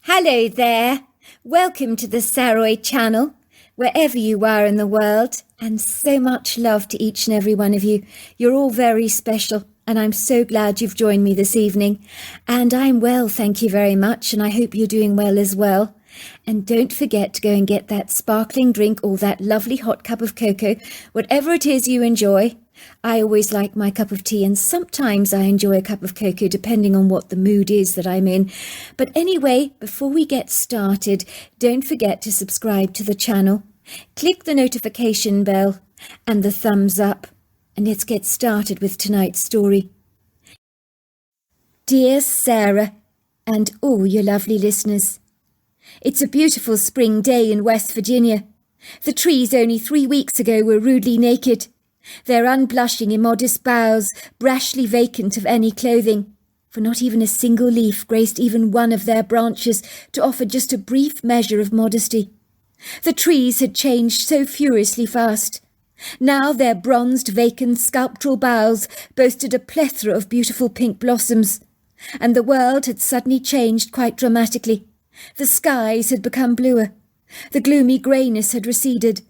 Hello there. Welcome to the Saroy channel, wherever you are in the world, and so much love to each and every one of you. You're all very special, and I'm so glad you've joined me this evening. And I'm well, thank you very much, and I hope you're doing well as well. And don't forget to go and get that sparkling drink or that lovely hot cup of cocoa, whatever it is you enjoy. I always like my cup of tea, and sometimes I enjoy a cup of cocoa depending on what the mood is that I'm in. But anyway, before we get started, don't forget to subscribe to the channel. Click the notification bell and the thumbs up, and let's get started with tonight's story. Dear Sarah and all your lovely listeners, it's a beautiful spring day in West Virginia. The trees only 3 weeks ago were rudely naked, their unblushing immodest boughs brashly vacant of any clothing, for not even a single leaf graced even one of their branches to offer just a brief measure of modesty. The trees had changed so furiously fast. Now their bronzed, vacant, sculptural boughs boasted a plethora of beautiful pink blossoms, and the world had suddenly changed quite dramatically. The skies had become bluer. The gloomy greyness had receded.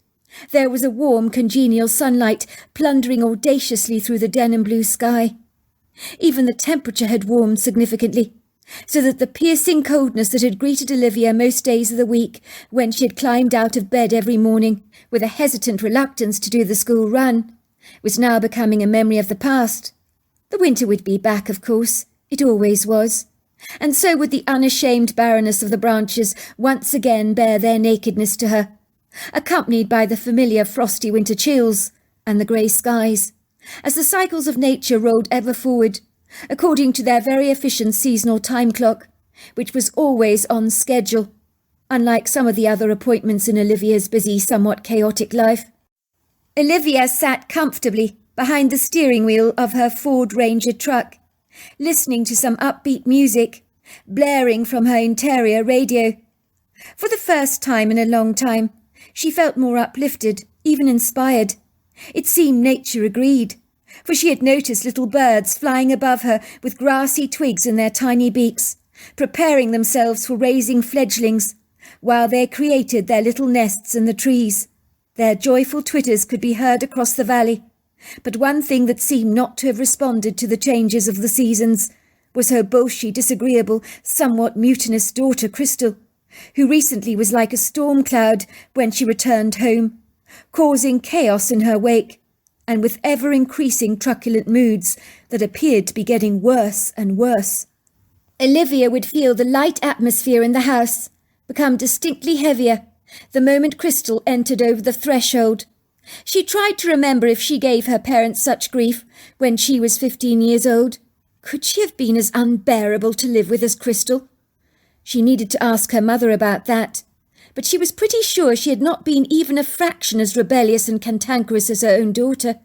There was a warm, congenial sunlight plundering audaciously through the denim blue sky. Even the temperature had warmed significantly, so that the piercing coldness that had greeted Olivia most days of the week, when she had climbed out of bed every morning with a hesitant reluctance to do the school run, was now becoming a memory of the past. The winter would be back, of course. It always was. And so would the unashamed barrenness of the branches once again bear their nakedness to her, accompanied by the familiar frosty winter chills and the grey skies, as the cycles of nature rolled ever forward, according to their very efficient seasonal time clock, which was always on schedule, unlike some of the other appointments in Olivia's busy, somewhat chaotic life. Olivia sat comfortably behind the steering wheel of her Ford Ranger truck, listening to some upbeat music, blaring from her interior radio. For the first time in a long time, she felt more uplifted, even inspired. It seemed nature agreed, for she had noticed little birds flying above her with grassy twigs in their tiny beaks, preparing themselves for raising fledglings, while they created their little nests in the trees. Their joyful twitters could be heard across the valley, but one thing that seemed not to have responded to the changes of the seasons was her bushy, disagreeable, somewhat mutinous daughter Crystal, who recently was like a storm cloud when she returned home, causing chaos in her wake, and with ever-increasing truculent moods that appeared to be getting worse and worse. Olivia would feel the light atmosphere in the house become distinctly heavier the moment Crystal entered over the threshold. She tried to remember if she gave her parents such grief when she was 15 years old. Could she have been as unbearable to live with as Crystal? She needed to ask her mother about that, but she was pretty sure she had not been even a fraction as rebellious and cantankerous as her own daughter.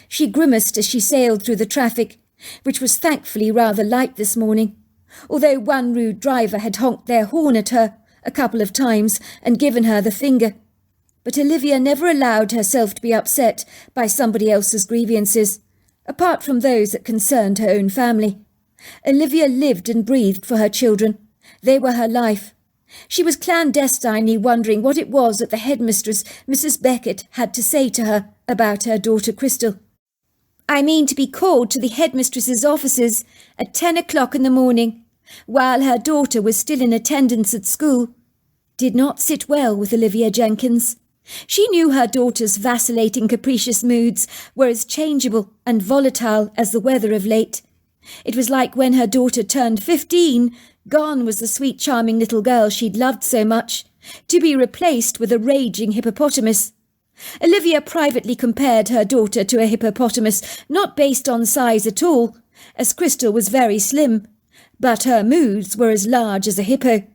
She grimaced as she sailed through the traffic, which was thankfully rather light this morning, although one rude driver had honked their horn at her a couple of times and given her the finger. But Olivia never allowed herself to be upset by somebody else's grievances, apart from those that concerned her own family. Olivia lived and breathed for her children. They were her life. She was clandestinely wondering what it was that the headmistress, Mrs. Beckett, had to say to her about her daughter Crystal. I mean to be called to the headmistress's offices at 10 o'clock in the morning, while her daughter was still in attendance at school, did not sit well with Olivia Jenkins. She knew her daughter's vacillating, capricious moods were as changeable and volatile as the weather of late. It was like when her daughter turned 15, gone was the sweet, charming little girl she'd loved so much, to be replaced with a raging hippopotamus. Olivia privately compared her daughter to a hippopotamus, not based on size at all, as Crystal was very slim, but her moods were as large as a hippo.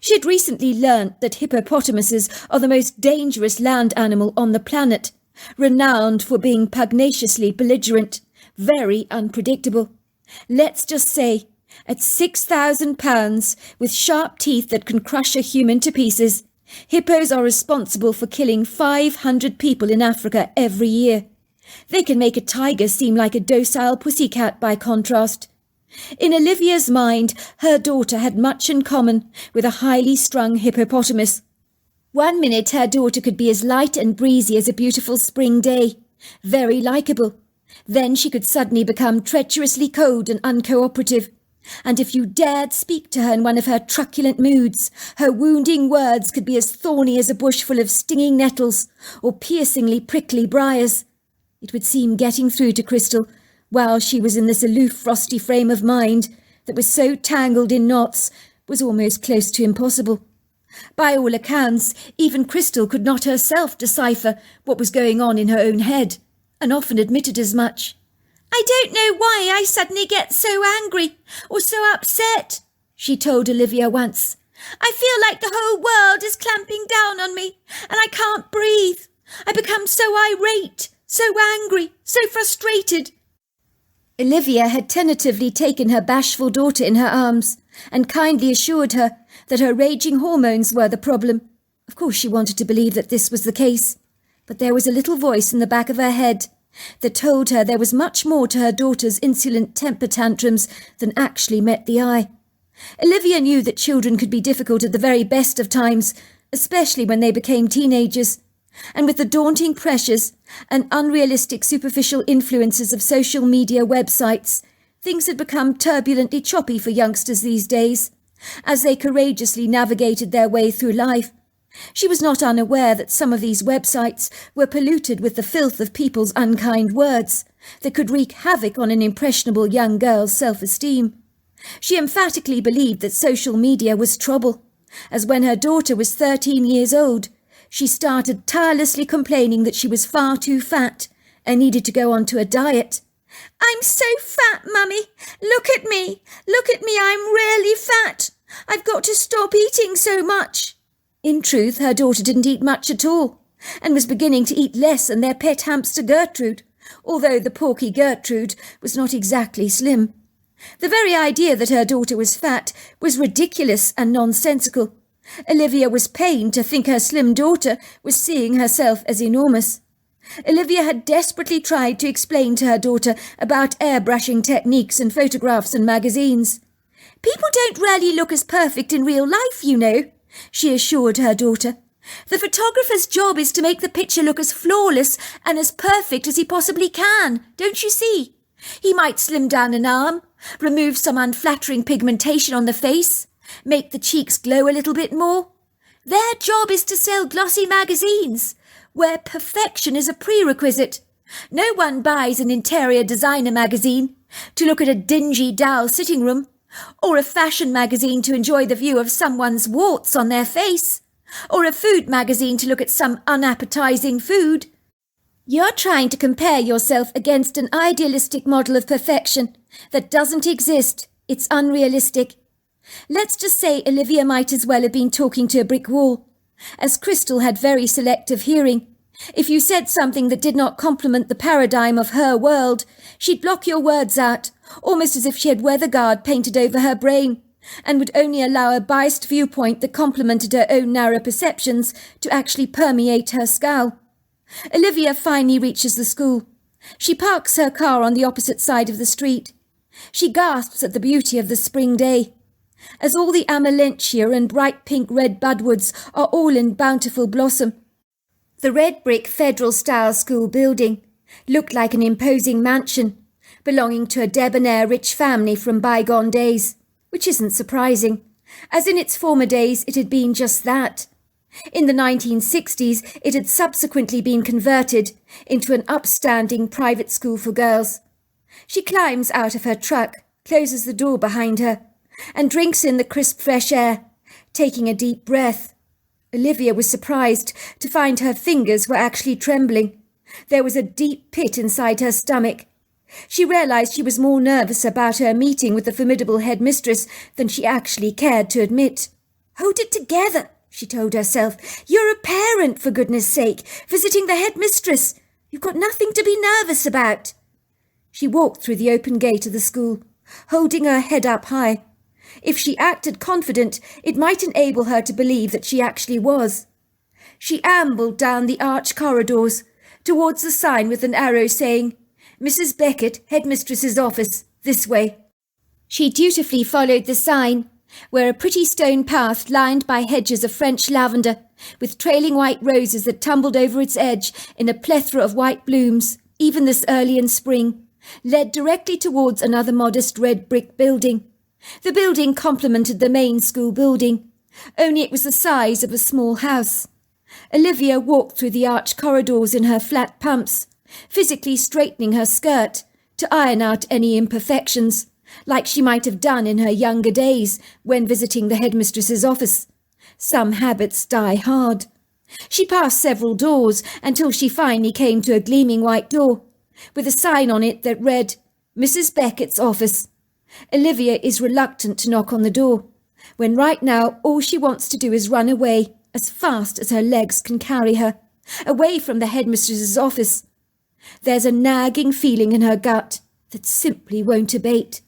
She had recently learnt that hippopotamuses are the most dangerous land animal on the planet, renowned for being pugnaciously belligerent, very unpredictable. Let's just say, at 6,000 pounds, with sharp teeth that can crush a human to pieces, hippos are responsible for killing 500 people in Africa every year. They can make a tiger seem like a docile pussycat by contrast. In Olivia's mind, her daughter had much in common with a highly strung hippopotamus. 1 minute her daughter could be as light and breezy as a beautiful spring day, very likeable. Then she could suddenly become treacherously cold and uncooperative. And if you dared speak to her in one of her truculent moods, her wounding words could be as thorny as a bush full of stinging nettles or piercingly prickly briars. It would seem getting through to Crystal, while she was in this aloof, frosty frame of mind that was so tangled in knots, was almost close to impossible. By all accounts, even Crystal could not herself decipher what was going on in her own head, and often admitted as much. "I don't know why I suddenly get so angry or so upset," she told Olivia once. "I feel like the whole world is clamping down on me, and I can't breathe. I become so irate, so angry, so frustrated." Olivia had tentatively taken her bashful daughter in her arms and kindly assured her that her raging hormones were the problem. Of course she wanted to believe that this was the case, but there was a little voice in the back of her head that told her there was much more to her daughter's insolent temper tantrums than actually met the eye. Olivia knew that children could be difficult at the very best of times, especially when they became teenagers, and with the daunting pressures and unrealistic superficial influences of social media websites, things had become turbulently choppy for youngsters these days, as they courageously navigated their way through life. She was not unaware that some of these websites were polluted with the filth of people's unkind words that could wreak havoc on an impressionable young girl's self-esteem. She emphatically believed that social media was trouble, as when her daughter was 13 years old, she started tirelessly complaining that she was far too fat and needed to go onto a diet. "I'm so fat, Mummy. Look at me. Look at me. I'm really fat. I've got to stop eating so much." In truth, her daughter didn't eat much at all, and was beginning to eat less than their pet hamster Gertrude, although the porky Gertrude was not exactly slim. The very idea that her daughter was fat was ridiculous and nonsensical. Olivia was pained to think her slim daughter was seeing herself as enormous. Olivia had desperately tried to explain to her daughter about airbrushing techniques and photographs and magazines. "People don't really look as perfect in real life, you know," she assured her daughter. "The photographer's job is to make the picture look as flawless and as perfect as he possibly can, don't you see? He might slim down an arm, remove some unflattering pigmentation on the face, make the cheeks glow a little bit more. Their job is to sell glossy magazines, where perfection is a prerequisite. No one buys an interior designer magazine to look at a dingy, dull sitting room, or a fashion magazine to enjoy the view of someone's warts on their face, or a food magazine to look at some unappetizing food. You're trying to compare yourself against an idealistic model of perfection that doesn't exist. It's unrealistic." Let's just say Olivia might as well have been talking to a brick wall, as Crystal had very selective hearing. If you said something that did not complement the paradigm of her world, she'd block your words out, almost as if she had weather guard painted over her brain, and would only allow a biased viewpoint that complemented her own narrow perceptions to actually permeate her scowl. Olivia finally reaches the school. She parks her car on the opposite side of the street. She gasps at the beauty of the spring day, as all the amelentia and bright pink-red budwoods are all in bountiful blossom. The red brick federal-style school building looked like an imposing mansion belonging to a debonair rich family from bygone days, which isn't surprising, as in its former days it had been just that. In the 1960s, it had subsequently been converted into an upstanding private school for girls. She climbs out of her truck, closes the door behind her, and drinks in the crisp fresh air, taking a deep breath. Olivia was surprised to find her fingers were actually trembling. There was a deep pit inside her stomach. She realized she was more nervous about her meeting with the formidable headmistress than she actually cared to admit. "Hold it together," she told herself. "You're a parent, for goodness sake, visiting the headmistress. You've got nothing to be nervous about." She walked through the open gate of the school, holding her head up high. If she acted confident, it might enable her to believe that she actually was. She ambled down the arched corridors, towards the sign with an arrow saying, "Mrs. Beckett, headmistress's office, this way." She dutifully followed the sign, where a pretty stone path lined by hedges of French lavender, with trailing white roses that tumbled over its edge in a plethora of white blooms, even this early in spring, led directly towards another modest red brick building. The building complemented the main school building, only it was the size of a small house. Olivia walked through the arched corridors in her flat pumps, physically straightening her skirt to iron out any imperfections, like she might have done in her younger days when visiting the headmistress's office. Some habits die hard. She passed several doors until she finally came to a gleaming white door, with a sign on it that read, Mrs. Beckett's office. Olivia is reluctant to knock on the door, when right now all she wants to do is run away as fast as her legs can carry her, away from the headmistress's office. There's a nagging feeling in her gut that simply won't abate.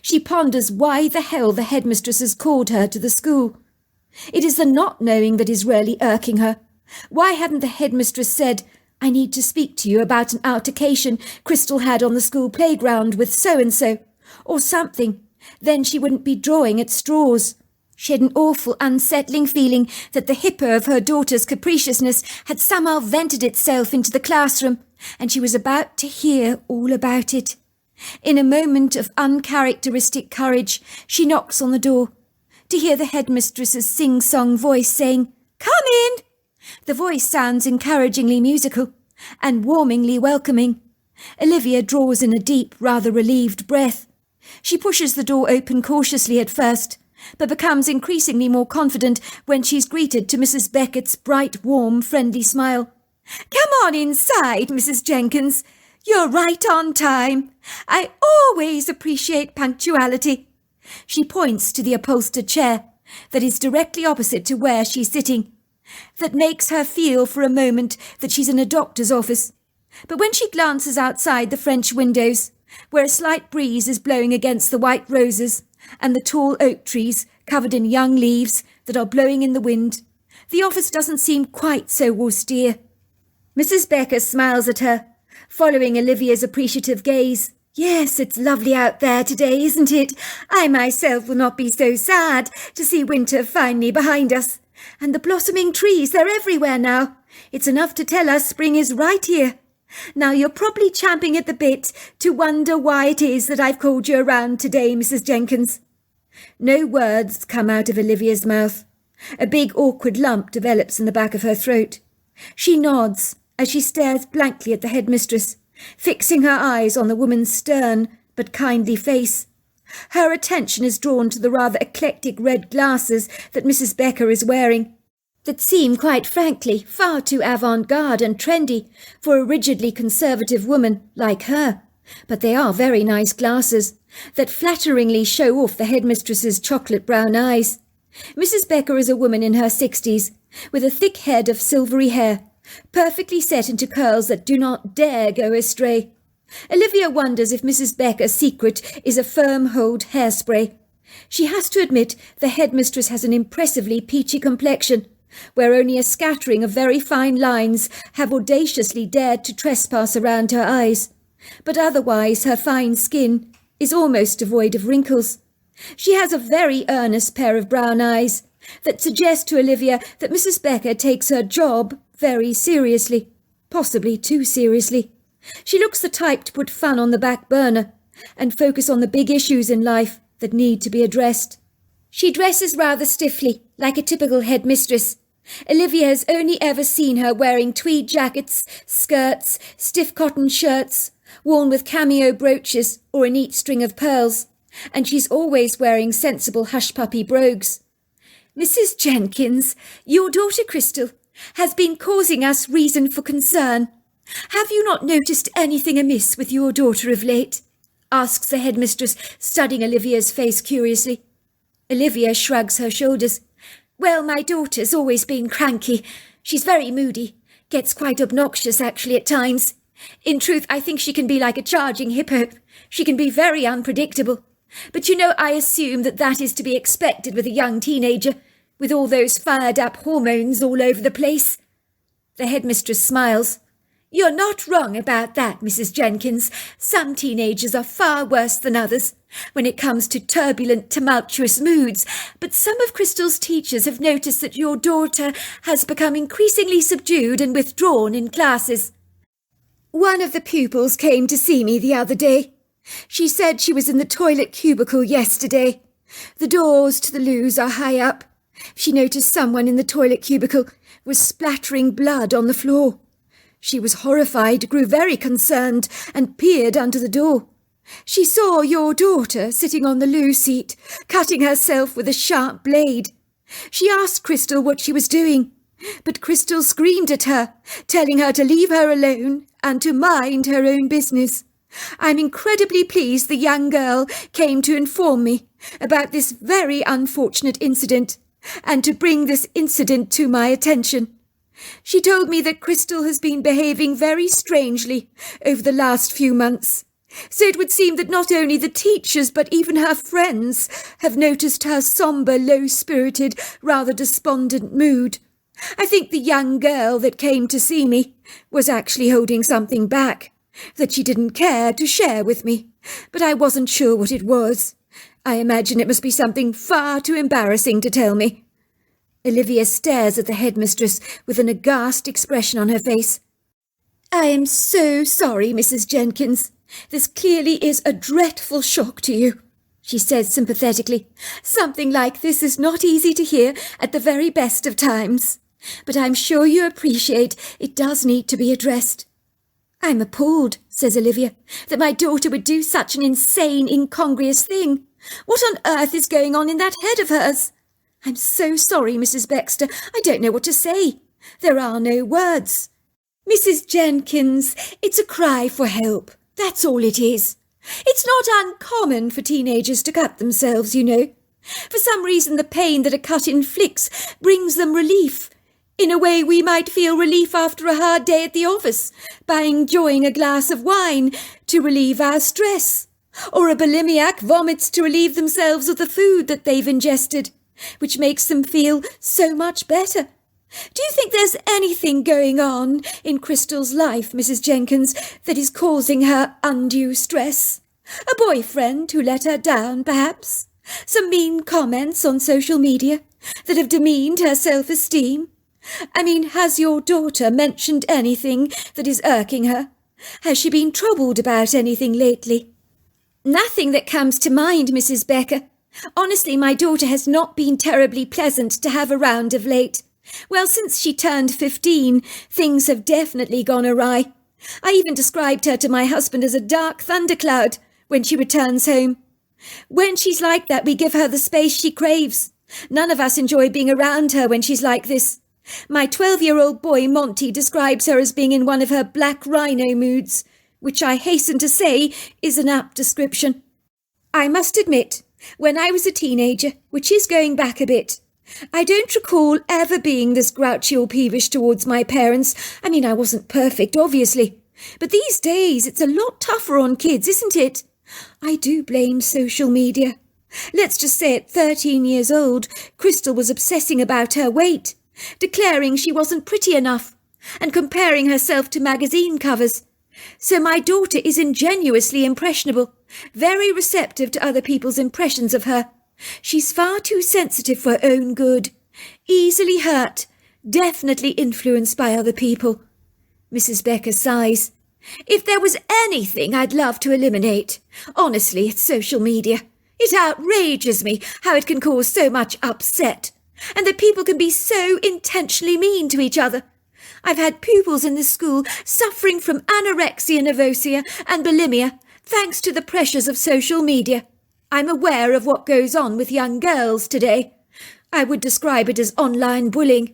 She ponders why the hell the headmistress has called her to the school. It is the not knowing that is really irking her. Why hadn't the headmistress said, I need to speak to you about an altercation Crystal had on the school playground with so-and-so, or something? Then she wouldn't be drawing at straws. She had an awful, unsettling feeling that the hippo of her daughter's capriciousness had somehow vented itself into the classroom, and she was about to hear all about it. In a moment of uncharacteristic courage, she knocks on the door, to hear the headmistress's sing-song voice saying, Come in! The voice sounds encouragingly musical and warmingly welcoming. Olivia draws in a deep, rather relieved breath. She pushes the door open cautiously at first, but becomes increasingly more confident when she's greeted to Mrs. Beckett's bright, warm, friendly smile. Come on inside, Mrs. Jenkins. You're right on time. I always appreciate punctuality. She points to the upholstered chair that is directly opposite to where she's sitting. That makes her feel for a moment that she's in a doctor's office. But when she glances outside the French windows, where a slight breeze is blowing against the white roses and the tall oak trees covered in young leaves that are blowing in the wind, the office doesn't seem quite so austere. Mrs. Becker smiles at her, following Olivia's appreciative gaze. Yes, it's lovely out there today, isn't it? I myself will not be so sad to see winter finally behind us. And the blossoming trees, they're everywhere now. It's enough to tell us spring is right here. Now you're probably champing at the bit to wonder why it is that I've called you around today, Mrs. Jenkins. No words come out of Olivia's mouth. A big awkward lump develops in the back of her throat. She nods as she stares blankly at the headmistress, fixing her eyes on the woman's stern but kindly face. Her attention is drawn to the rather eclectic red glasses that Mrs. Becker is wearing, that seem, quite frankly, far too avant-garde and trendy for a rigidly conservative woman like her. But they are very nice glasses that flatteringly show off the headmistress's chocolate brown eyes. Mrs. Becker is a woman in her 60s, with a thick head of silvery hair, perfectly set into curls that do not dare go astray. Olivia wonders if Mrs. Becker's secret is a firm hold hairspray. She has to admit the headmistress has an impressively peachy complexion, where only a scattering of very fine lines have audaciously dared to trespass around her eyes. But otherwise her fine skin is almost devoid of wrinkles. She has a very earnest pair of brown eyes that suggest to Olivia that Mrs. Becker takes her job very seriously, possibly too seriously. She looks the type to put fun on the back burner and focus on the big issues in life that need to be addressed. She dresses rather stiffly, like a typical headmistress. Olivia has only ever seen her wearing tweed jackets, skirts, stiff cotton shirts, worn with cameo brooches or a neat string of pearls, and she's always wearing sensible hush-puppy brogues. Mrs. Jenkins, your daughter Crystal has been causing us reason for concern. Have you not noticed anything amiss with your daughter of late? Asks the headmistress, studying Olivia's face curiously. Olivia shrugs her shoulders. Well, my daughter's always been cranky. She's very moody. Gets quite obnoxious, actually, at times. In truth, I think she can be like a charging hippo. She can be very unpredictable. But I assume that is to be expected with a young teenager, with all those fired-up hormones all over the place. The headmistress smiles. You're not wrong about that, Mrs. Jenkins. Some teenagers are far worse than others, when it comes to turbulent, tumultuous moods, but some of Crystal's teachers have noticed that your daughter has become increasingly subdued and withdrawn in classes. One of the pupils came to see me the other day. She said she was in the toilet cubicle yesterday. The doors to the loos are high up. She noticed someone in the toilet cubicle was splattering blood on the floor. She was horrified, grew very concerned, and peered under the door. She saw your daughter sitting on the loo seat, cutting herself with a sharp blade. She asked Crystal what she was doing, but Crystal screamed at her, telling her to leave her alone and to mind her own business. I'm incredibly pleased the young girl came to inform me about this very unfortunate incident and to bring this incident to my attention. She told me that Crystal has been behaving very strangely over the last few months. So it would seem that not only the teachers but even her friends have noticed her sombre, low-spirited, rather despondent mood. I think the young girl that came to see me was actually holding something back that she didn't care to share with me, but I wasn't sure what it was. I imagine it must be something far too embarrassing to tell me. Olivia stares at the headmistress with an aghast expression on her face. I am so sorry, Mrs. Jenkins. This clearly is a dreadful shock to you, she says sympathetically. Something like this is not easy to hear at the very best of times, but I'm sure you appreciate it does need to be addressed. I'm appalled, says Olivia, that my daughter would do such an insane, incongruous thing. What on earth is going on in that head of hers? I'm so sorry, Mrs. Baxter. I don't know what to say. There are no words. Mrs. Jenkins, it's a cry for help. That's all it is. It's not uncommon for teenagers to cut themselves, you know. For some reason the pain that a cut inflicts brings them relief. In a way we might feel relief after a hard day at the office by enjoying a glass of wine to relieve our stress. Or a bulimiac vomits to relieve themselves of the food that they've ingested, which makes them feel so much better. Do you think there's anything going on in Crystal's life, Mrs. Jenkins, that is causing her undue stress? A boyfriend who let her down, perhaps? Some mean comments on social media that have demeaned her self-esteem? I mean, has your daughter mentioned anything that is irking her? Has she been troubled about anything lately? Nothing that comes to mind, Mrs. Becker. Honestly, my daughter has not been terribly pleasant to have around of late. Well, since she turned 15, things have definitely gone awry. I even described her to my husband as a dark thundercloud when she returns home. When she's like that, we give her the space she craves. None of us enjoy being around her when she's like this. My 12-year-old boy, Monty, describes her as being in one of her black rhino moods, which I hasten to say is an apt description. I must admit, when I was a teenager, which is going back a bit, I don't recall ever being this grouchy or peevish towards my parents. I mean, I wasn't perfect, obviously. But these days, it's a lot tougher on kids, isn't it? I do blame social media. Let's just say at 13 years old, Crystal was obsessing about her weight, declaring she wasn't pretty enough, and comparing herself to magazine covers. So my daughter is ingenuously impressionable, very receptive to other people's impressions of her. She's far too sensitive for her own good, easily hurt, definitely influenced by other people. Mrs. Becker sighs. If there was anything I'd love to eliminate, honestly, it's social media. It outrages me how it can cause so much upset, and that people can be so intentionally mean to each other. I've had pupils in this school suffering from anorexia nervosa and bulimia thanks to the pressures of social media. I'm aware of what goes on with young girls today. I would describe it as online bullying.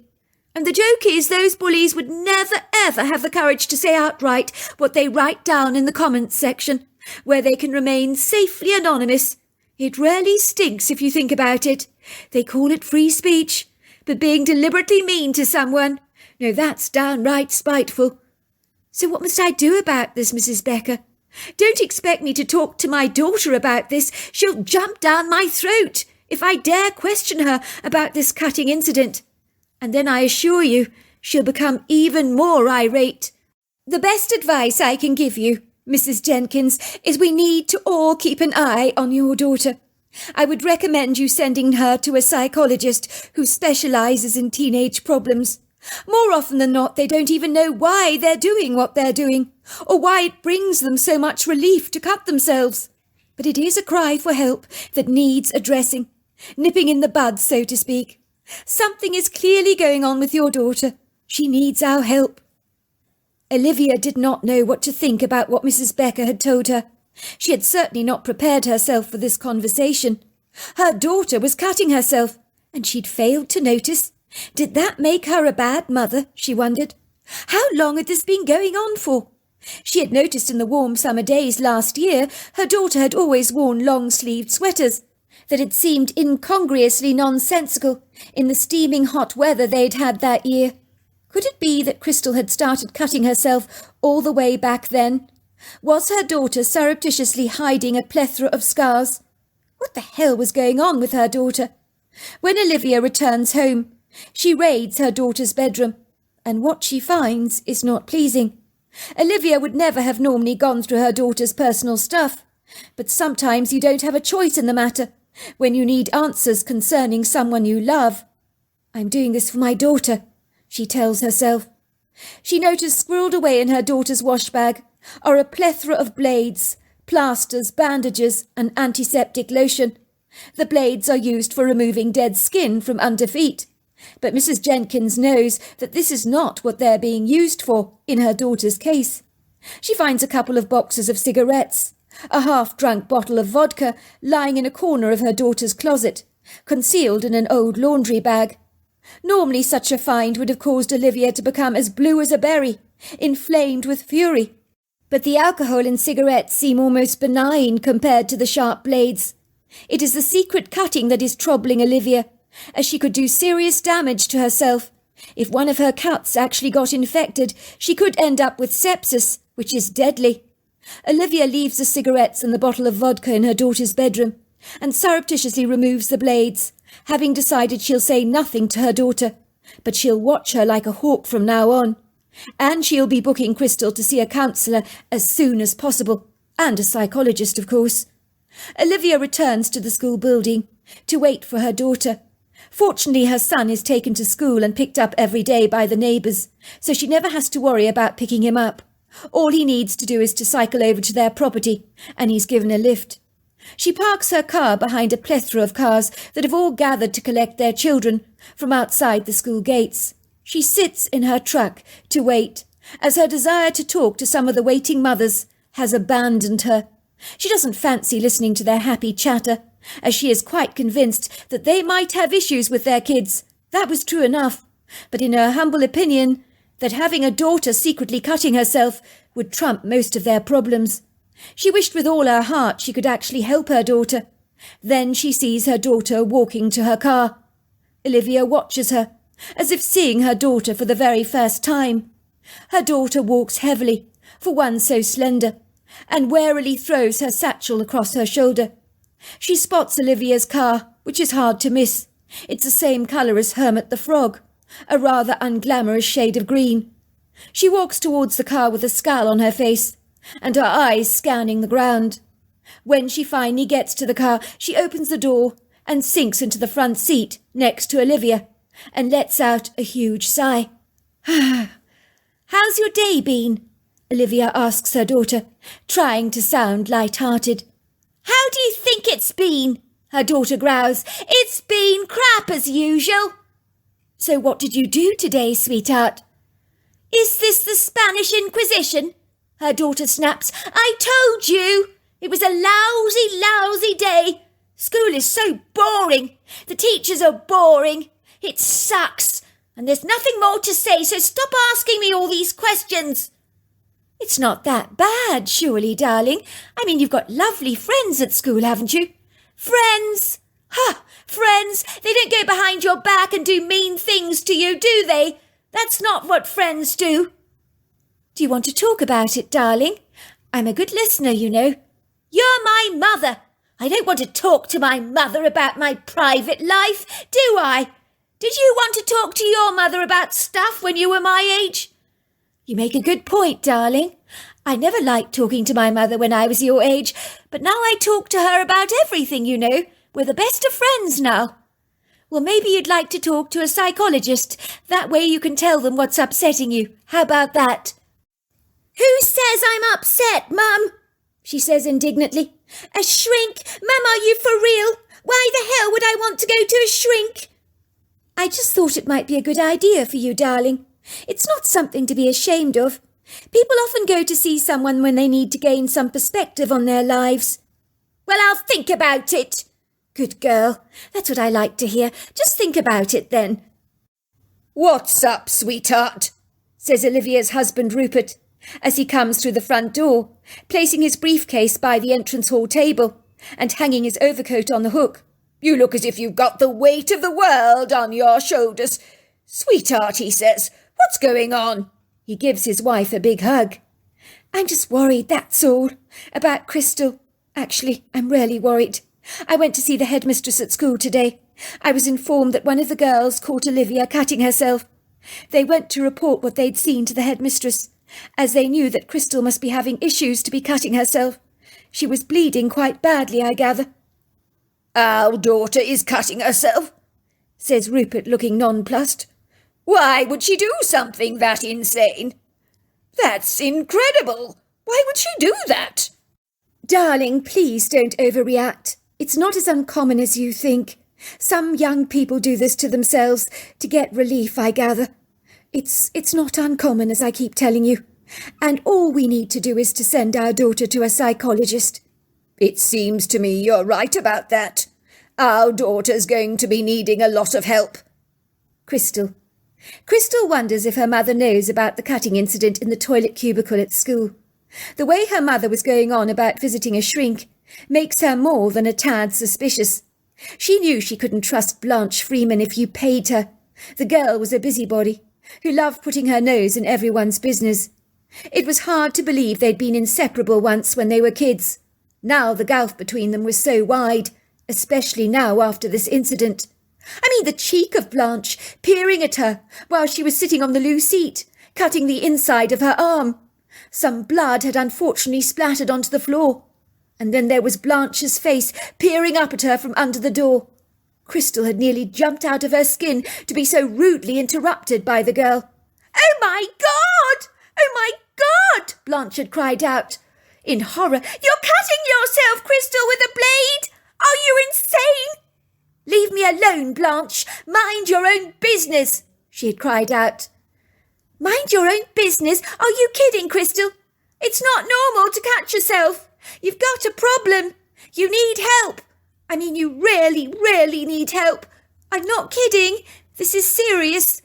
And the joke is those bullies would never ever have the courage to say outright what they write down in the comments section, where they can remain safely anonymous. It really stinks if you think about it. They call it free speech, but being deliberately mean to someone, no, that's downright spiteful. So what must I do about this, Mrs. Becker? Don't expect me to talk to my daughter about this. She'll jump down my throat if I dare question her about this cutting incident. And then I assure you, she'll become even more irate. The best advice I can give you Mrs. Jenkins, is we need to all keep an eye on your daughter. I would recommend you sending her to a psychologist who specialises in teenage problems. More often than not, they don't even know why they're doing what they're doing, or why it brings them so much relief to cut themselves. But it is a cry for help that needs addressing, nipping in the bud, so to speak. Something is clearly going on with your daughter. She needs our help. Olivia did not know what to think about what Mrs. Becker had told her. She had certainly not prepared herself for this conversation. Her daughter was cutting herself, and she'd failed to notice. Did that make her a bad mother, she wondered? How long had this been going on for? She had noticed in the warm summer days last year her daughter had always worn long-sleeved sweaters, that had seemed incongruously nonsensical in the steaming hot weather they'd had that year. Could it be that Crystal had started cutting herself all the way back then? Was her daughter surreptitiously hiding a plethora of scars? What the hell was going on with her daughter? When Olivia returns home, she raids her daughter's bedroom, and what she finds is not pleasing. Olivia would never have normally gone through her daughter's personal stuff, but sometimes you don't have a choice in the matter when you need answers concerning someone you love. I'm doing this for my daughter, she tells herself. She noticed squirreled away in her daughter's wash bag are a plethora of blades, plasters, bandages, and antiseptic lotion. The blades are used for removing dead skin from under feet. But Mrs. Jenkins knows that this is not what they're being used for in her daughter's case. She finds a couple of boxes of cigarettes, a half-drunk bottle of vodka lying in a corner of her daughter's closet, concealed in an old laundry bag. Normally such a find would have caused Olivia to become as blue as a berry, inflamed with fury. But the alcohol in cigarettes seem almost benign compared to the sharp blades. It is the secret cutting that is troubling Olivia, as she could do serious damage to herself. If one of her cuts actually got infected, she could end up with sepsis, which is deadly. Olivia leaves the cigarettes and the bottle of vodka in her daughter's bedroom, and surreptitiously removes the blades, having decided she'll say nothing to her daughter, but she'll watch her like a hawk from now on. And she'll be booking Crystal to see a counsellor as soon as possible, and a psychologist, of course. Olivia returns to the school building to wait for her daughter. Fortunately, her son is taken to school and picked up every day by the neighbours, so she never has to worry about picking him up. All he needs to do is to cycle over to their property, and he's given a lift. She parks her car behind a plethora of cars that have all gathered to collect their children from outside the school gates. She sits in her truck to wait, as her desire to talk to some of the waiting mothers has abandoned her. She doesn't fancy listening to their happy chatter, as she is quite convinced that they might have issues with their kids. That was true enough, but in her humble opinion, that having a daughter secretly cutting herself would trump most of their problems. She wished with all her heart she could actually help her daughter. Then she sees her daughter walking to her car. Olivia watches her, as if seeing her daughter for the very first time. Her daughter walks heavily, for one so slender, and warily throws her satchel across her shoulder. She spots Olivia's car, which is hard to miss. It's the same colour as Hermit the Frog, a rather unglamorous shade of green. She walks towards the car with a scowl on her face, and her eyes scanning the ground. When she finally gets to the car, she opens the door and sinks into the front seat next to Olivia, and lets out a huge sigh. "How's your day been?" Olivia asks her daughter, trying to sound light-hearted. "How do you think it's been?" her daughter growls. "It's been crap as usual." "So what did you do today, sweetheart?" "Is this the Spanish Inquisition?" her daughter snaps. "I told you! It was a lousy, lousy day. School is so boring. The teachers are boring. It sucks. And there's nothing more to say, so stop asking me all these questions." "It's not that bad, surely, darling. I mean, you've got lovely friends at school, haven't you?" "Friends? Ha! Friends? They don't go behind your back and do mean things to you, do they? That's not what friends do." "Do you want to talk about it, darling? I'm a good listener, you know." "You're my mother. I don't want to talk to my mother about my private life, do I? Did you want to talk to your mother about stuff when you were my age?" "You make a good point, darling. I never liked talking to my mother when I was your age, but now I talk to her about everything, you know. We're the best of friends now. Well, maybe you'd like to talk to a psychologist. That way you can tell them what's upsetting you. How about that? Who says I'm upset, Mum? She says indignantly. A shrink? Mum, are you for real? Why the hell would I want to go to a shrink? I just thought it might be a good idea for you, darling. It's not something to be ashamed of. People often go to see someone when they need to gain some perspective on their lives. Well, I'll think about it. Good girl. That's what I like to hear. Just think about it then. What's up, sweetheart? Says Olivia's husband Rupert, as he comes through the front door, placing his briefcase by the entrance hall table and hanging his overcoat on the hook. You look as if you've got the weight of the world on your shoulders. Sweetheart, he says, what's going on? He gives his wife a big hug. I'm just worried, that's all. About Crystal. Actually, I'm really worried. I went to see the headmistress at school today. I was informed that one of the girls caught Olivia cutting herself. They went to report what they'd seen to the headmistress, as they knew that Crystal must be having issues to be cutting herself. She was bleeding quite badly, I gather. Our daughter is cutting herself, says Rupert, looking nonplussed. Why would she do something that insane? That's incredible. Why would she do that? Darling, please don't overreact. It's not as uncommon as you think. Some young people do this to themselves to get relief, I gather. It's not uncommon, as I keep telling you. And all we need to do is to send our daughter to a psychologist. It seems to me you're right about that. Our daughter's going to be needing a lot of help. Crystal wonders if her mother knows about the cutting incident in the toilet cubicle at school. The way her mother was going on about visiting a shrink makes her more than a tad suspicious. She knew she couldn't trust Blanche Freeman if you paid her. The girl was a busybody who loved putting her nose in everyone's business. It was hard to believe they'd been inseparable once when they were kids. Now the gulf between them was so wide, especially now after this incident. I mean, the cheek of Blanche, peering at her while she was sitting on the loo seat, cutting the inside of her arm. Some blood had unfortunately splattered onto the floor. And then there was Blanche's face peering up at her from under the door. Crystal had nearly jumped out of her skin to be so rudely interrupted by the girl. "Oh, my God! Oh, my God!" Blanche had cried out in horror. "You're cutting yourself, Crystal, with a blade! Are you insane?" "Leave me alone, Blanche. Mind your own business," she had cried out. "Mind your own business? Are you kidding, Crystal? It's not normal to cut yourself. You've got a problem. You need help. I mean, you really, really need help. I'm not kidding. This is serious."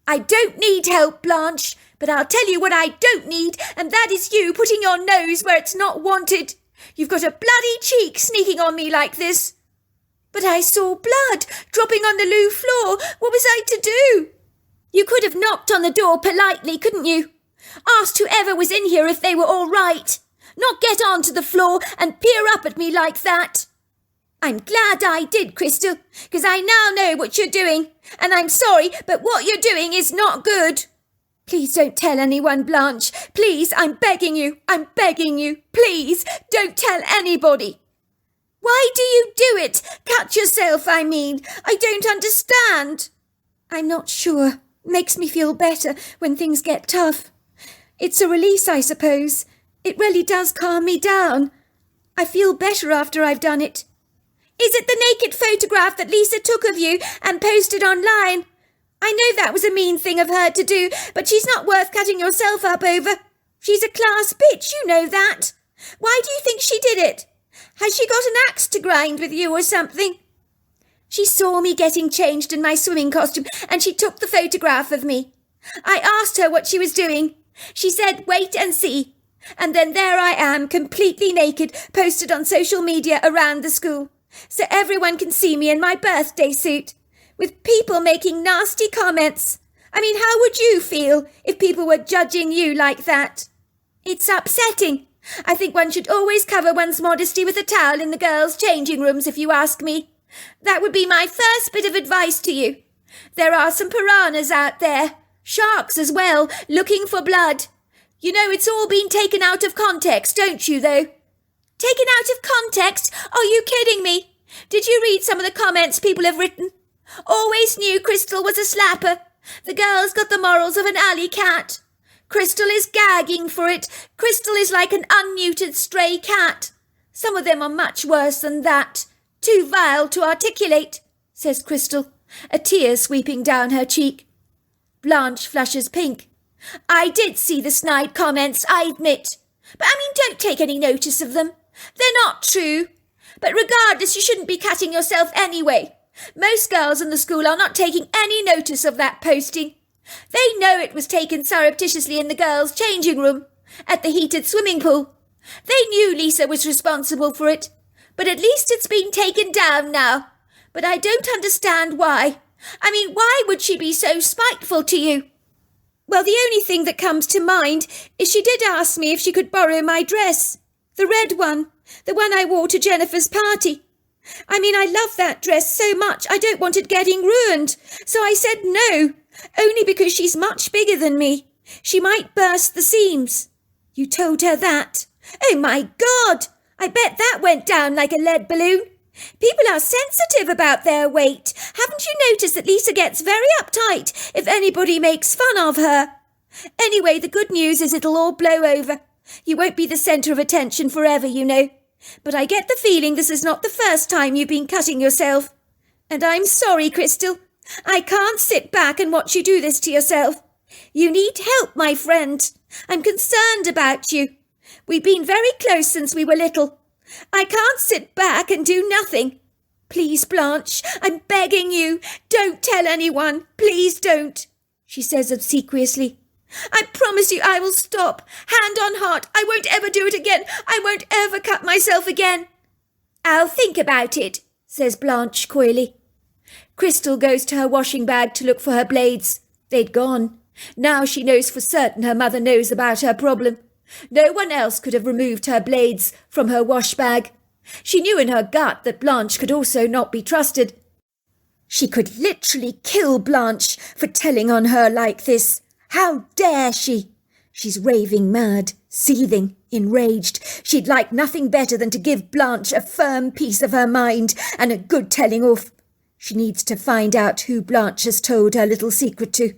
"I don't need help, Blanche, but I'll tell you what I don't need, and that is you putting your nose where it's not wanted. You've got a bloody cheek sneaking on me like this." "But I saw blood dropping on the loo floor. What was I to do?" "You could have knocked on the door politely, couldn't you? Asked whoever was in here if they were all right. Not get onto the floor and peer up at me like that." "I'm glad I did, Crystal, because I now know what you're doing. And I'm sorry, but what you're doing is not good." "Please don't tell anyone, Blanche. Please, I'm begging you. I'm begging you. Please, don't tell anybody." "Why do you do it? Cut yourself, I mean. I don't understand." "I'm not sure. Makes me feel better when things get tough. It's a release, I suppose. It really does calm me down. I feel better after I've done it." "Is it the naked photograph that Lisa took of you and posted online? I know that was a mean thing of her to do, but she's not worth cutting yourself up over. She's a class bitch, you know that. Why do you think she did it? Has she got an axe to grind with you or something?" "She saw me getting changed in my swimming costume and she took the photograph of me. I asked her what she was doing. She said, 'Wait and see.' And then there I am, completely naked, posted on social media around the school, so everyone can see me in my birthday suit, with people making nasty comments. I mean, how would you feel if people were judging you like that? It's upsetting. I think one should always cover one's modesty with a towel in the girls' changing rooms, if you ask me. That would be my first bit of advice to you. There are some piranhas out there, sharks as well, looking for blood. You know it's all been taken out of context, don't you, though? Taken out of context? Are you kidding me? Did you read some of the comments people have written? Always knew Crystal was a slapper. The girl's got the morals of an alley cat. Crystal is gagging for it. Crystal is like an unneutered stray cat. Some of them are much worse than that. Too vile to articulate, says Crystal, a tear sweeping down her cheek. Blanche flushes pink. I did see the snide comments, I admit. But don't take any notice of them. They're not true. But regardless, you shouldn't be cutting yourself anyway. Most girls in the school are not taking any notice of that posting. They know it was taken surreptitiously in the girls' changing room, at the heated swimming pool. They knew Lisa was responsible for it, but at least it's been taken down now. But I don't understand why. Why would she be so spiteful to you? Well, the only thing that comes to mind is she did ask me if she could borrow my dress. The red one. The one I wore to Jennifer's party. I love that dress so much I don't want it getting ruined. So I said no, only because she's much bigger than me. She might burst the seams. You told her that? Oh my God! I bet that went down like a lead balloon. People are sensitive about their weight. Haven't you noticed that Lisa gets very uptight if anybody makes fun of her? Anyway, the good news is it'll all blow over. You won't be the centre of attention forever, you know. But I get the feeling this is not the first time you've been cutting yourself. And I'm sorry, Crystal. I can't sit back and watch you do this to yourself. You need help, my friend. I'm concerned about you. We've been very close since we were little. I can't sit back and do nothing. Please, Blanche, I'm begging you, don't tell anyone. Please don't, she says obsequiously. I promise you I will stop. Hand on heart, I won't ever do it again. I won't ever cut myself again. I'll think about it, says Blanche coyly. Crystal goes to her washing bag to look for her blades. They'd gone. Now she knows for certain her mother knows about her problem. No one else could have removed her blades from her wash bag. She knew in her gut that Blanche could also not be trusted. She could literally kill Blanche for telling on her like this. How dare she? She's raving mad, seething, enraged. She'd like nothing better than to give Blanche a firm piece of her mind and a good telling off. She needs to find out who Blanche has told her little secret to.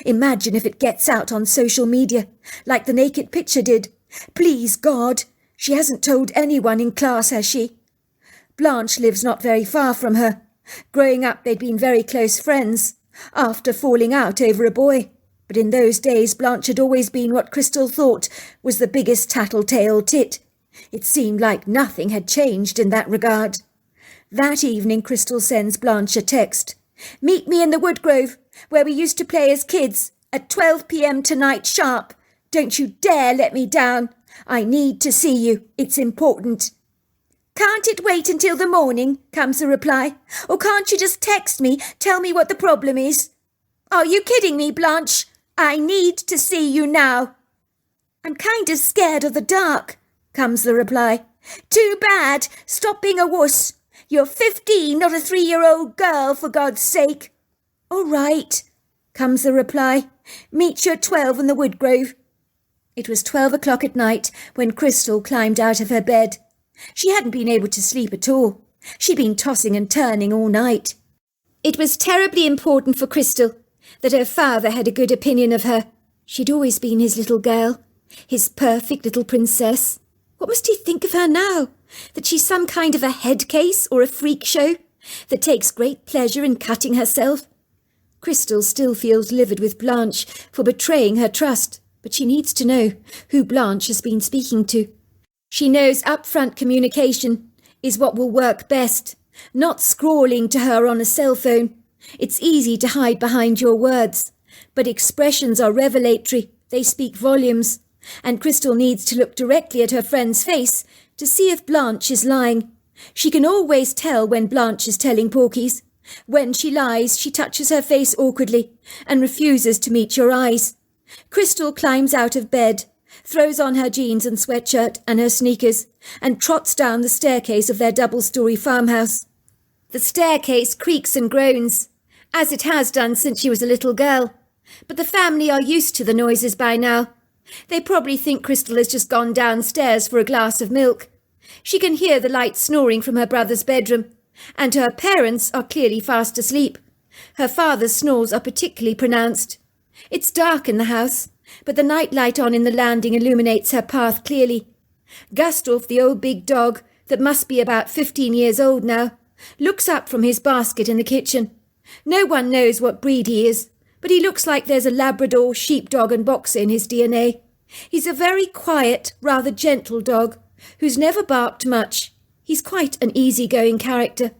Imagine if it gets out on social media, like the naked picture did. Please, God, she hasn't told anyone in class, has she? Blanche lives not very far from her. Growing up, they'd been very close friends, after falling out over a boy. But in those days, Blanche had always been what Crystal thought was the biggest tattletale tit. It seemed like nothing had changed in that regard. That evening, Crystal sends Blanche a text. Meet me in the Woodgrove, where we used to play as kids, at 12 p.m. tonight sharp. Don't you dare let me down. I need to see you. It's important. Can't it wait until the morning, comes the reply. Or can't you just text me, tell me what the problem is? Are you kidding me, Blanche? I need to see you now. I'm kind of scared of the dark, comes the reply. Too bad. Stop being a wuss. You're 15, not a 3-year-old girl, for God's sake. All right, comes the reply. Meet you at 12 in the Woodgrove. It was 12 o'clock at night when Crystal climbed out of her bed. She hadn't been able to sleep at all. She'd been tossing and turning all night. It was terribly important for Crystal that her father had a good opinion of her. She'd always been his little girl, his perfect little princess. What must he think of her now? That she's some kind of a head case or a freak show that takes great pleasure in cutting herself? Crystal still feels livid with Blanche for betraying her trust, but she needs to know who Blanche has been speaking to. She knows upfront communication is what will work best, not scrawling to her on a cell phone. It's easy to hide behind your words, but expressions are revelatory. They speak volumes, and Crystal needs to look directly at her friend's face to see if Blanche is lying. She can always tell when Blanche is telling porkies. When she lies, she touches her face awkwardly and refuses to meet your eyes. Crystal climbs out of bed, throws on her jeans and sweatshirt and her sneakers, and trots down the staircase of their double-storey farmhouse. The staircase creaks and groans, as it has done since she was a little girl, but the family are used to the noises by now. They probably think Crystal has just gone downstairs for a glass of milk. She can hear the light snoring from her brother's bedroom, and her parents are clearly fast asleep. Her father's snores are particularly pronounced. It's dark in the house, but the night light on in the landing illuminates her path clearly. Gustave, the old big dog, that must be about 15 years old now, looks up from his basket in the kitchen. No one knows what breed he is, but he looks like there's a Labrador, sheepdog and boxer in his DNA. He's a very quiet, rather gentle dog, who's never barked much. He's quite an easy-going character.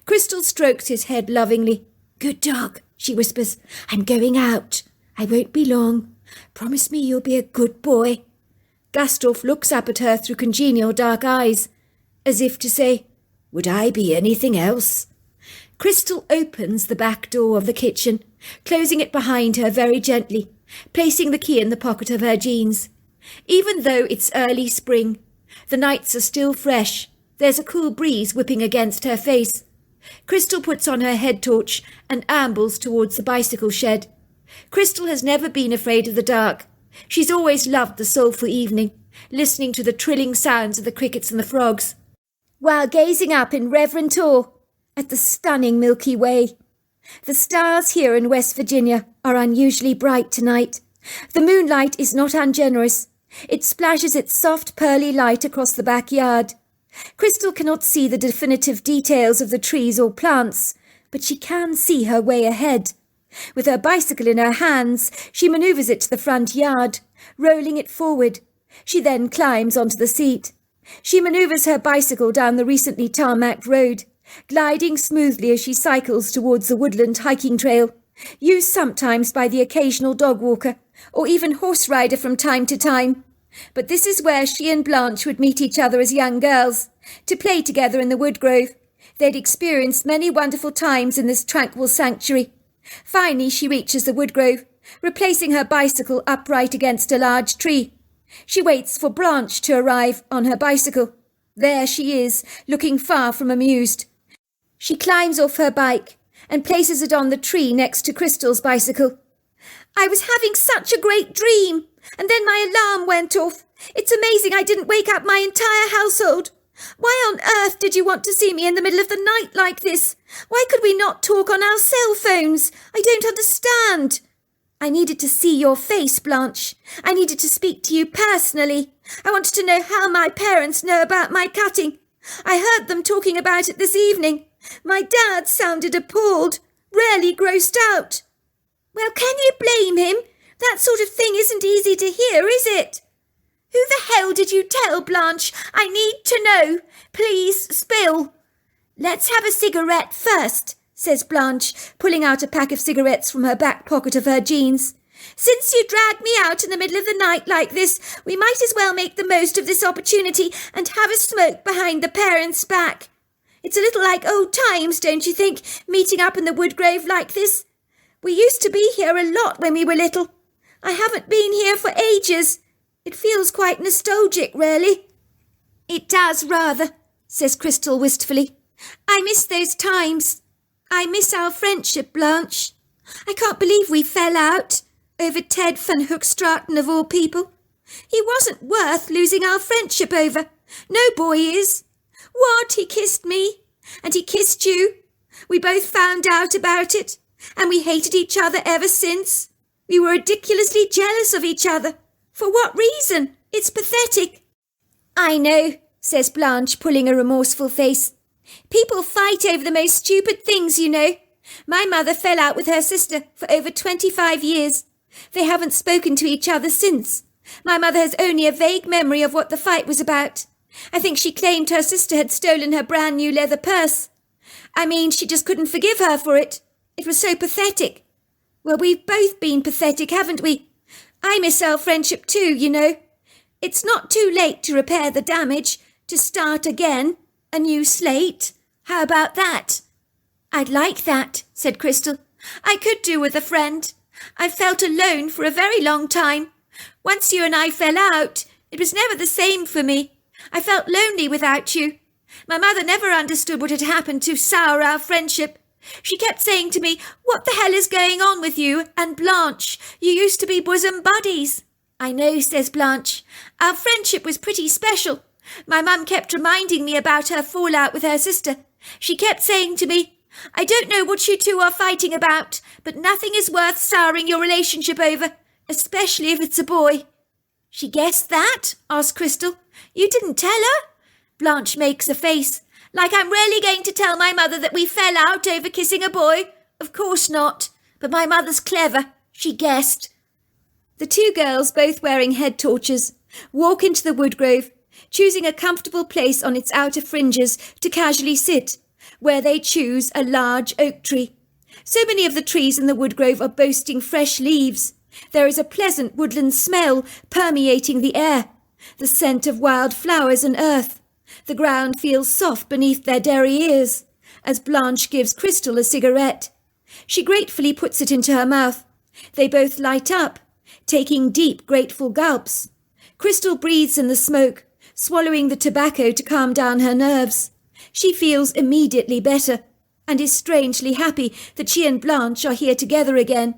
Crystal strokes his head lovingly. "Good dog," she whispers. "I'm going out. I won't be long. Promise me you'll be a good boy." Gustave looks up at her through congenial dark eyes, as if to say, "Would I be anything else?" Crystal opens the back door of the kitchen, closing it behind her very gently, placing the key in the pocket of her jeans. Even though it's early spring, the nights are still fresh. There's a cool breeze whipping against her face. Crystal puts on her head torch and ambles towards the bicycle shed. Crystal has never been afraid of the dark. She's always loved the soulful evening, listening to the trilling sounds of the crickets and the frogs, while gazing up in reverent awe at the stunning Milky Way. The stars here in West Virginia are unusually bright tonight. The moonlight is not ungenerous. It splashes its soft pearly light across the backyard. Crystal cannot see the definitive details of the trees or plants, but she can see her way ahead. With her bicycle in her hands, she manoeuvres it to the front yard, rolling it forward. She then climbs onto the seat. She manoeuvres her bicycle down the recently tarmacked road, gliding smoothly as she cycles towards the woodland hiking trail, used sometimes by the occasional dog walker, or even horse rider from time to time. But this is where she and Blanche would meet each other as young girls, to play together in the wood grove. They'd experienced many wonderful times in this tranquil sanctuary. Finally she reaches the wood grove, replacing her bicycle upright against a large tree. She waits for Blanche to arrive on her bicycle. There she is, looking far from amused. She climbs off her bike and places it on the tree next to Crystal's bicycle. "I was having such a great dream, and then my alarm went off. It's amazing I didn't wake up my entire household. Why on earth did you want to see me in the middle of the night like this? Why could we not talk on our cell phones? I don't understand." "I needed to see your face, Blanche. I needed to speak to you personally. I wanted to know how my parents know about my cutting. I heard them talking about it this evening. My dad sounded appalled, really grossed out." "Well, can you blame him? That sort of thing isn't easy to hear, is it?" "Who the hell did you tell, Blanche? I need to know. Please spill." "Let's have a cigarette first," says Blanche, pulling out a pack of cigarettes from her back pocket of her jeans. "Since you dragged me out in the middle of the night like this, we might as well make the most of this opportunity and have a smoke behind the parents' back. It's a little like old times, don't you think, meeting up in the wood grove like this? We used to be here a lot when we were little. I haven't been here for ages. It feels quite nostalgic, really." "It does, rather," says Crystal wistfully. "I miss those times. I miss our friendship, Blanche. I can't believe we fell out over Ted van Hookstraten of all people. He wasn't worth losing our friendship over. No boy is. What? He kissed me, and he kissed you. We both found out about it, and we hated each other ever since. We were ridiculously jealous of each other. For what reason? It's pathetic." "I know," says Blanche, pulling a remorseful face. "People fight over the most stupid things, you know. My mother fell out with her sister for over 25 years. They haven't spoken to each other since. My mother has only a vague memory of what the fight was about. I think she claimed her sister had stolen her brand new leather purse. I mean, she just couldn't forgive her for it. It was so pathetic. Well, we've both been pathetic, haven't we? I miss our friendship too, you know. It's not too late to repair the damage, to start again, a new slate. How about that?" "I'd like that," said Crystal. "I could do with a friend. I've felt alone for a very long time. Once you and I fell out, it was never the same for me. I felt lonely without you. My mother never understood what had happened to sour our friendship. She kept saying to me, 'What the hell is going on with you and Blanche? You used to be bosom buddies.' I know, says Blanche. Our friendship was pretty special. My mum kept reminding me about her fallout with her sister. She kept saying to me, I don't know what you two are fighting about, but nothing is worth souring your relationship over, especially if it's a boy. She guessed that? Asked Crystal. You didn't tell her? Blanche makes a face, like I'm really going to tell my mother that we fell out over kissing a boy. Of course not, but my mother's clever. She guessed. The two girls, both wearing head torches, walk into the woodgrove, choosing a comfortable place on its outer fringes to casually sit, where they choose a large oak tree. So many of the trees in the woodgrove are boasting fresh leaves. There is a pleasant woodland smell permeating the air, the scent of wild flowers and earth. The ground feels soft beneath their derry ears, as Blanche gives Crystal a cigarette. She gratefully puts it into her mouth. They both light up, taking deep, grateful gulps. Crystal breathes in the smoke, swallowing the tobacco to calm down her nerves. She feels immediately better, and is strangely happy that she and Blanche are here together again.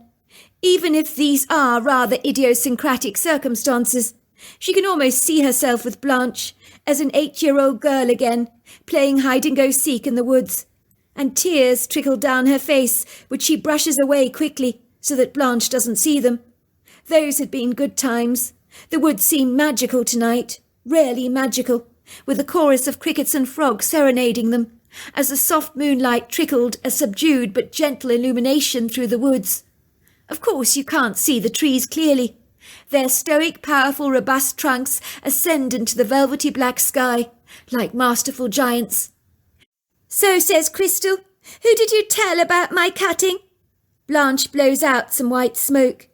Even if these are rather idiosyncratic circumstances, she can almost see herself with Blanche as an 8-year-old girl again, playing hide-and-go-seek in the woods. And tears trickle down her face, which she brushes away quickly so that Blanche doesn't see them. Those had been good times. The woods seemed magical tonight, really magical, with a chorus of crickets and frogs serenading them, as the soft moonlight trickled a subdued but gentle illumination through the woods. Of course you can't see the trees clearly. Their stoic, powerful, robust trunks ascend into the velvety black sky, like masterful giants. So, says Crystal, who did you tell about my cutting? Blanche blows out some white smoke.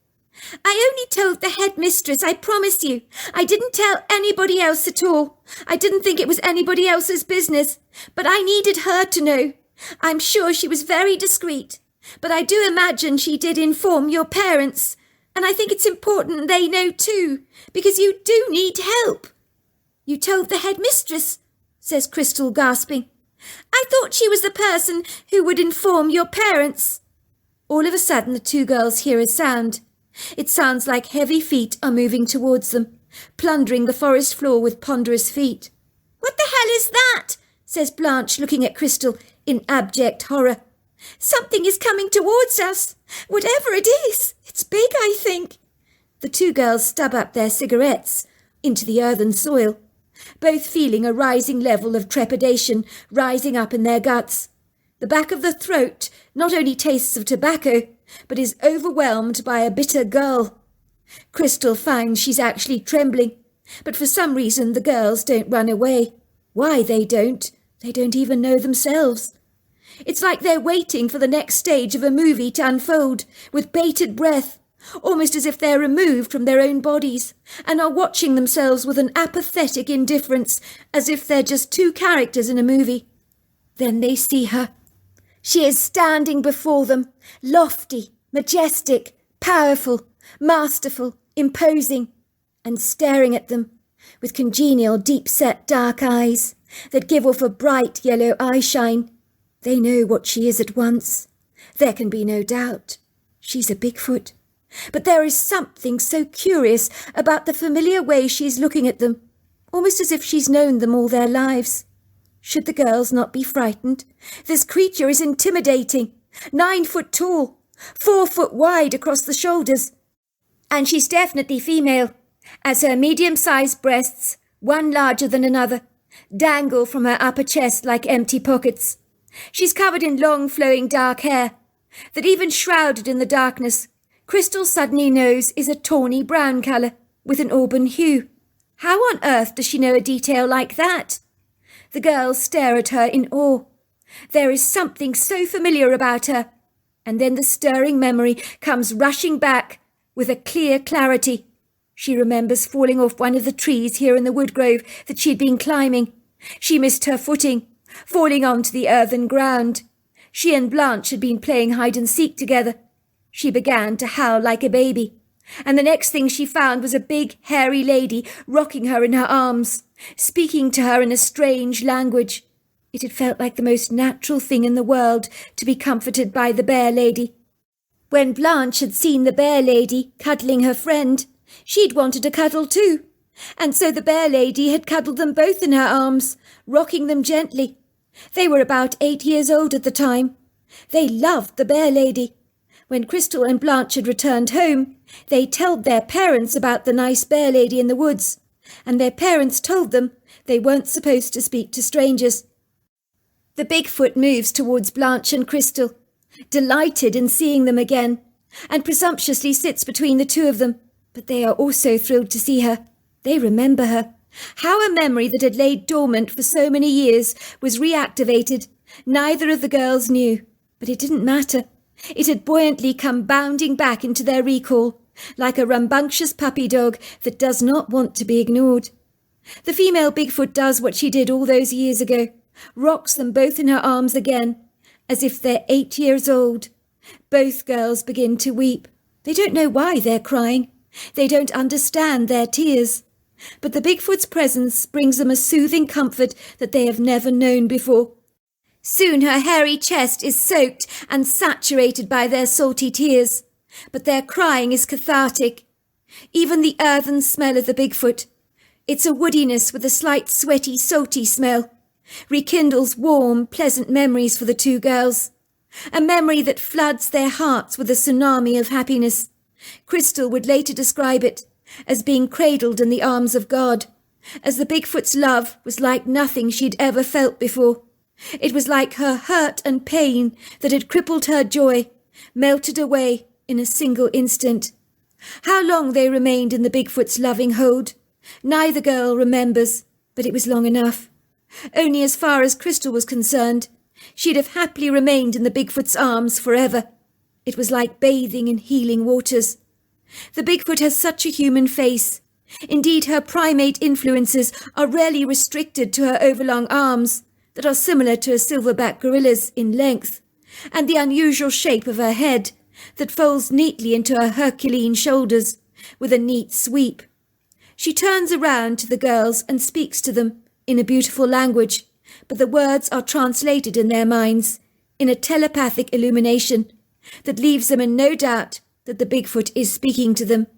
I only told the headmistress, I promise you. I didn't tell anybody else at all. I didn't think it was anybody else's business, but I needed her to know. I'm sure she was very discreet, but I do imagine she did inform your parents, and I think it's important they know too, because you do need help. You told the headmistress, says Crystal, gasping. I thought she was the person who would inform your parents. All of a sudden the two girls hear a sound. It sounds like heavy feet are moving towards them, plundering the forest floor with ponderous feet. What the hell is that? Says Blanche, looking at Crystal in abject horror. Something is coming towards us. Whatever it is, it's big, I think. The two girls stub up their cigarettes into the earthen soil, both feeling a rising level of trepidation rising up in their guts. The back of the throat not only tastes of tobacco, but is overwhelmed by a bitter gall. Crystal finds she's actually trembling, but for some reason the girls don't run away. Why they don't even know themselves. It's like they're waiting for the next stage of a movie to unfold, with bated breath, almost as if they're removed from their own bodies, and are watching themselves with an apathetic indifference, as if they're just two characters in a movie. Then they see her. She is standing before them, lofty, majestic, powerful, masterful, imposing, and staring at them with congenial, deep-set dark eyes that give off a bright yellow eyeshine. They know what she is at once. There can be no doubt. She's a Bigfoot. But there is something so curious about the familiar way she's looking at them, almost as if she's known them all their lives. Should the girls not be frightened? This creature is intimidating. 9 foot tall, 4 foot wide across the shoulders. And she's definitely female, as her medium-sized breasts, one larger than another, dangle from her upper chest like empty pockets. She's covered in long flowing dark hair, that even shrouded in the darkness, Crystal suddenly knows is a tawny brown colour, with an auburn hue. How on earth does she know a detail like that? The girls stare at her in awe. There is something so familiar about her, and then the stirring memory comes rushing back with a clear clarity. She remembers falling off one of the trees here in the woodgrove that she'd been climbing. She missed her footing, falling onto the earthen ground. She and Blanche had been playing hide-and-seek together. She began to howl like a baby, and the next thing she found was a big, hairy lady rocking her in her arms, speaking to her in a strange language. It had felt like the most natural thing in the world to be comforted by the bear lady. When Blanche had seen the bear lady cuddling her friend, She'd wanted a cuddle too, and so the bear lady had cuddled them both in her arms, rocking them gently. They were about 8 years old at the time. They loved the bear lady. When Crystal and Blanche had returned home, they told their parents about the nice bear lady in the woods, and their parents told them they weren't supposed to speak to strangers. The Bigfoot moves towards Blanche and Crystal, delighted in seeing them again, and presumptuously sits between the two of them, but they are also thrilled to see her. They remember her. How a memory that had laid dormant for so many years was reactivated, neither of the girls knew, but it didn't matter. It had buoyantly come bounding back into their recall, like a rambunctious puppy dog that does not want to be ignored. The female Bigfoot does what she did all those years ago, rocks them both in her arms again, as if they're 8 years old. Both girls begin to weep. They don't know why they're crying. They don't understand their tears. But the Bigfoot's presence brings them a soothing comfort that they have never known before. Soon her hairy chest is soaked and saturated by their salty tears, but their crying is cathartic. Even the earthen smell of the Bigfoot, it's a woodiness with a slight sweaty, salty smell, rekindles warm, pleasant memories for the two girls. A memory that floods their hearts with a tsunami of happiness. Crystal would later describe it as being cradled in the arms of God, as the Bigfoot's love was like nothing she'd ever felt before. It was like her hurt and pain that had crippled her joy, melted away in a single instant. How long they remained in the Bigfoot's loving hold, neither girl remembers, but it was long enough. Only as far as Crystal was concerned, she'd have happily remained in the Bigfoot's arms forever. It was like bathing in healing waters. The Bigfoot has such a human face. Indeed, her primate influences are rarely restricted to her overlong arms, that are similar to a silverback gorilla's in length, and the unusual shape of her head, that folds neatly into her Herculean shoulders, with a neat sweep. She turns around to the girls and speaks to them in a beautiful language, but the words are translated in their minds, in a telepathic illumination, that leaves them in no doubt that the Bigfoot is speaking to them.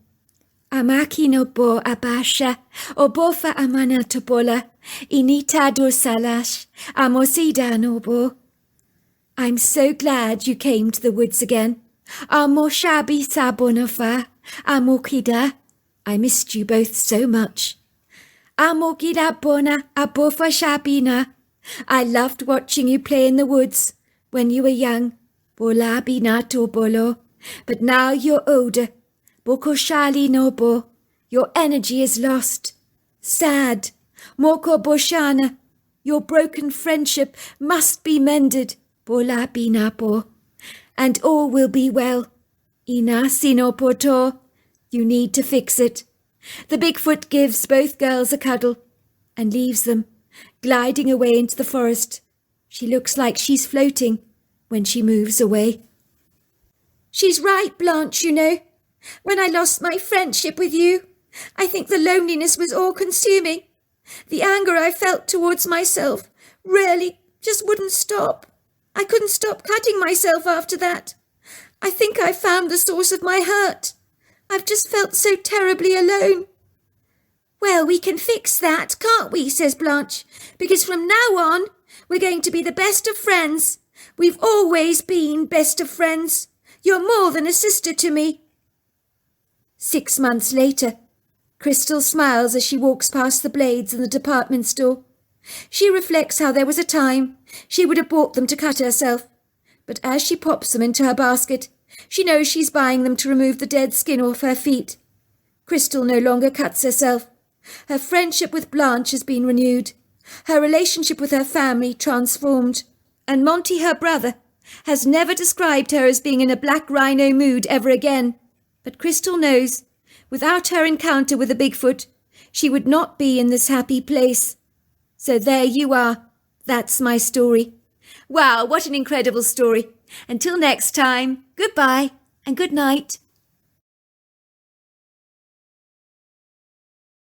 Amaki no bo abasha, obofa amana topola, inita do salash, amosida no bo. I'm so glad you came to the woods again. Amoshabi sabonafa, amokida. I missed you both so much. Amokida bona abofa shabina. I loved watching you play in the woods when you were young. Bolabi na to bolo. But now you're older. Bokoshali nobo, your energy is lost. Sad. Moko boshana, your broken friendship must be mended. Bola binapo, and all will be well. Ina sinopoto, you need to fix it. The Bigfoot gives both girls a cuddle and leaves them, gliding away into the forest. She looks like she's floating when she moves away. She's right, Blanche, you know. When I lost my friendship with you, I think the loneliness was all-consuming. The anger I felt towards myself really just wouldn't stop. I couldn't stop cutting myself after that. I think I found the source of my hurt. I've just felt so terribly alone. Well, we can fix that, can't we, says Blanche, because from now on, we're going to be the best of friends. We've always been best of friends. You're more than a sister to me. 6 months later, Crystal smiles as she walks past the blades in the department store. She reflects how there was a time she would have bought them to cut herself, but as she pops them into her basket, she knows she's buying them to remove the dead skin off her feet. Crystal no longer cuts herself. Her friendship with Blanche has been renewed, her relationship with her family transformed, and Monty, her brother, has never described her as being in a black rhino mood ever again. But Crystal knows, without her encounter with the Bigfoot, she would not be in this happy place. So there you are. That's my story. Wow, what an incredible story. Until next time, goodbye and good night.